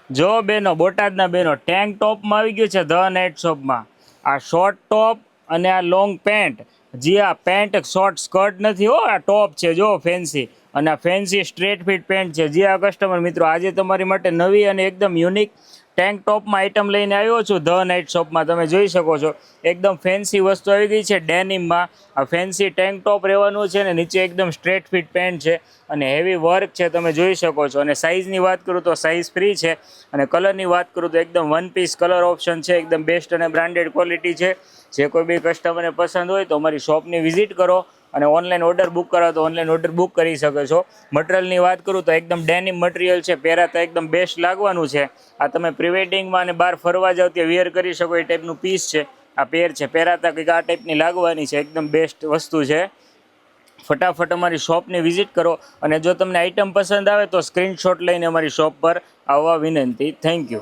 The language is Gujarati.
જો બેનો, બોટાદના બેનો, ટેન્ક ટોપમાં આવી ગયું છે ધ નાઇટ શોપમાં. આ શોર્ટ ટોપ અને આ લોંગ પેન્ટ. જી આ પેન્ટ શોર્ટ સ્કર્ટ નથી હો, આ ટોપ છે જો ફેન્સી. અને આ ફેન્સી સ્ટ્રેટ ફિટ પેન્ટ છે. જી આ કસ્ટમર મિત્રો, આજે તમારી માટે નવી અને એકદમ યુનિક ટેન્ક ટોપમાં આઇટમ લઈને આવ્યો છું ધ નાઇટ શોપમાં. તમે જોઈ શકો છો એકદમ ફેન્સી વસ્તુ આવી ગઈ છે ડેનિમમાં. આ ફેન્સી ટેન્ક ટોપ રહેવાનું છે ને નીચે એકદમ સ્ટ્રેટ ફિટ પેન્ટ છે અને હેવી વર્ક છે, તમે જોઈ શકો છો. અને સાઇઝની વાત કરું તો સાઇઝ ફ્રી છે. અને કલરની વાત કરું તો એકદમ વન પીસ કલર ઓપ્શન છે, એકદમ બેસ્ટ અને બ્રાન્ડેડ ક્વોલિટી છે. જે કોઈ બી કસ્ટમરને પસંદ હોય તો અમારી શોપની વિઝિટ કરો અને ઓનલાઈન ઓર્ડર બુક કરો તો ઓનલાઈન ઓર્ડર બુક કરી શકો છો. મટીરિયલની વાત કરું તો એકદમ ડેનિમ મટીરિયલ છે, પહેરાતા એકદમ બેસ્ટ લાગવાનું છે. આ તમે પ્રિવેડિંગમાં અને બહાર ફરવા જાવ ત્યાં વેર કરી શકો એ ટાઈપનું પીસ છે. આ પેર છે, પહેરાતા કંઈક આ ટાઈપની લાગવાની છે, એકદમ બેસ્ટ વસ્તુ છે. ફટાફટ અમારી શોપની વિઝિટ કરો અને જો તમને આઇટમ પસંદ આવે તો સ્ક્રીનશોટ લઈને અમારી શોપ પર આવવા વિનંતી. Thank you.